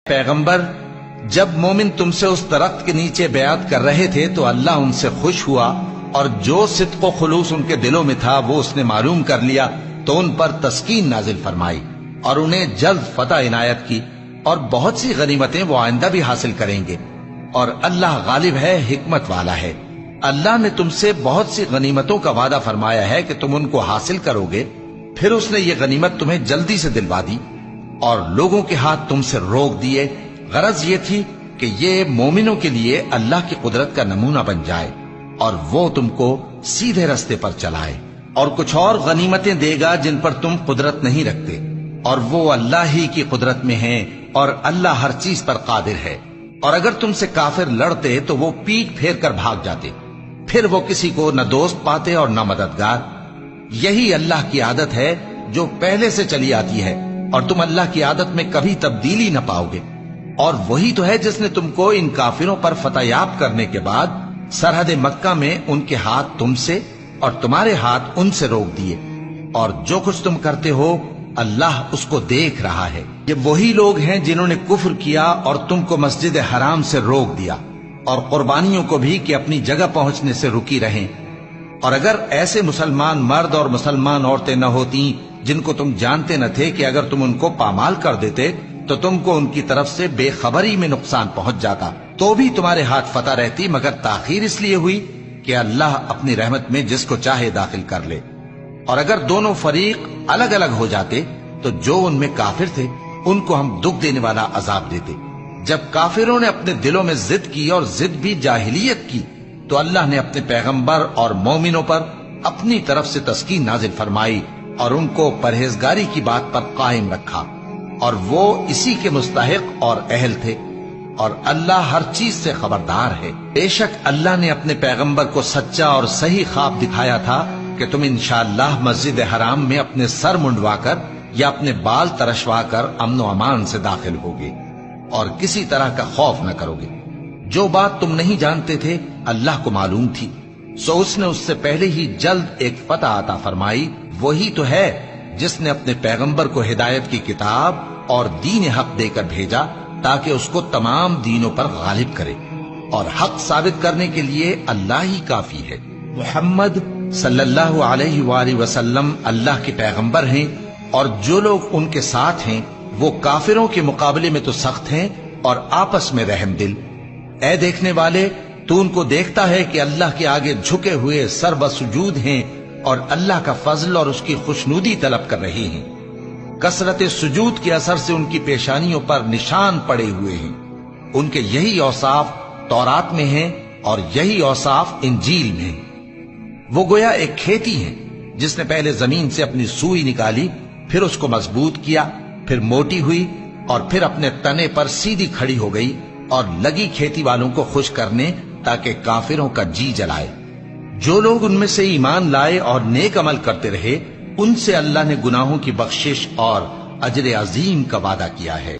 پیغمبر، جب مومن تم سے اس درخت کے نیچے بیعت کر رہے تھے تو اللہ ان سے خوش ہوا اور جو صدق و خلوص ان کے دلوں میں تھا وہ اس نے معلوم کر لیا تو ان پر تسکین نازل فرمائی اور انہیں جلد فتح عنایت کی اور بہت سی غنیمتیں وہ آئندہ بھی حاصل کریں گے، اور اللہ غالب ہے، حکمت والا ہے۔ اللہ نے تم سے بہت سی غنیمتوں کا وعدہ فرمایا ہے کہ تم ان کو حاصل کرو گے، پھر اس نے یہ غنیمت تمہیں جلدی سے دلوا دی اور لوگوں کے ہاتھ تم سے روک دیے۔ غرض یہ تھی کہ یہ مومنوں کے لیے اللہ کی قدرت کا نمونہ بن جائے اور وہ تم کو سیدھے رستے پر چلائے، اور کچھ اور غنیمتیں دے گا جن پر تم قدرت نہیں رکھتے، اور وہ اللہ ہی کی قدرت میں ہیں، اور اللہ ہر چیز پر قادر ہے۔ اور اگر تم سے کافر لڑتے تو وہ پیٹ پھیر کر بھاگ جاتے، پھر وہ کسی کو نہ دوست پاتے اور نہ مددگار۔ یہی اللہ کی عادت ہے جو پہلے سے چلی آتی ہے، اور تم اللہ کی عادت میں کبھی تبدیلی نہ پاؤ گے۔ اور وہی تو ہے جس نے تم کو ان کافروں پر فتح یاب کرنے کے بعد سرحد مکہ میں ان کے ہاتھ تم سے اور تمہارے ہاتھ ان سے روک دیے، اور جو کچھ تم کرتے ہو اللہ اس کو دیکھ رہا ہے۔ یہ وہی لوگ ہیں جنہوں نے کفر کیا اور تم کو مسجد حرام سے روک دیا، اور قربانیوں کو بھی کہ اپنی جگہ پہنچنے سے رکی رہیں۔ اور اگر ایسے مسلمان مرد اور مسلمان عورتیں نہ ہوتی جن کو تم جانتے نہ تھے کہ اگر تم ان کو پامال کر دیتے تو تم کو ان کی طرف سے بے خبری میں نقصان پہنچ جاتا، تو بھی تمہارے ہاتھ فتح رہتی، مگر تاخیر اس لیے ہوئی کہ اللہ اپنی رحمت میں جس کو چاہے داخل کر لے۔ اور اگر دونوں فریق الگ الگ ہو جاتے تو جو ان میں کافر تھے ان کو ہم دکھ دینے والا عذاب دیتے۔ جب کافروں نے اپنے دلوں میں ضد کی اور ضد بھی جاہلیت کی تو اللہ نے اپنے پیغمبر اور مومنوں پر اپنی طرف سے تسکین نازل فرمائی اور ان کو پرہیزگاری کی بات پر قائم رکھا، اور وہ اسی کے مستحق اور اہل تھے، اور اللہ ہر چیز سے خبردار ہے۔ بے شک اللہ نے اپنے پیغمبر کو سچا اور صحیح خواب دکھایا تھا کہ تم انشاءاللہ مسجد حرام میں اپنے سر منڈوا کر یا اپنے بال ترشوا کر امن و امان سے داخل ہوگے اور کسی طرح کا خوف نہ کرو گے۔ جو بات تم نہیں جانتے تھے اللہ کو معلوم تھی، سو اس نے اس سے پہلے ہی جلد ایک فتح عطا فرمائی۔ وہی تو ہے جس نے اپنے پیغمبر کو ہدایت کی کتاب اور دین حق دے کر بھیجا تاکہ اس کو تمام دینوں پر غالب کرے، اور حق ثابت کرنے کے لیے اللہ ہی کافی ہے۔ محمد صلی اللہ علیہ وآلہ وسلم اللہ کے پیغمبر ہیں، اور جو لوگ ان کے ساتھ ہیں وہ کافروں کے مقابلے میں تو سخت ہیں اور آپس میں رحم دل۔ اے دیکھنے والے، تو ان کو دیکھتا ہے کہ اللہ کے آگے جھکے ہوئے سر بسجود ہیں اور اللہ کا فضل اور اس کی خوشنودی طلب کر رہے ہیں۔ کثرت سجود کے اثر سے ان کی پیشانیوں پر نشان پڑے ہوئے ہیں۔ ان کے یہی اوصاف تورات میں ہیں اور یہی اوصاف انجیل میں ہیں۔ وہ گویا ایک کھیتی ہیں جس نے پہلے زمین سے اپنی سوئی نکالی، پھر اس کو مضبوط کیا، پھر موٹی ہوئی، اور پھر اپنے تنے پر سیدھی کھڑی ہو گئی اور لگی کھیتی والوں کو خوش کرنے تاکہ کافروں کا جی جلائے۔ جو لوگ ان میں سے ایمان لائے اور نیک عمل کرتے رہے ان سے اللہ نے گناہوں کی بخشش اور اجر عظیم کا وعدہ کیا ہے۔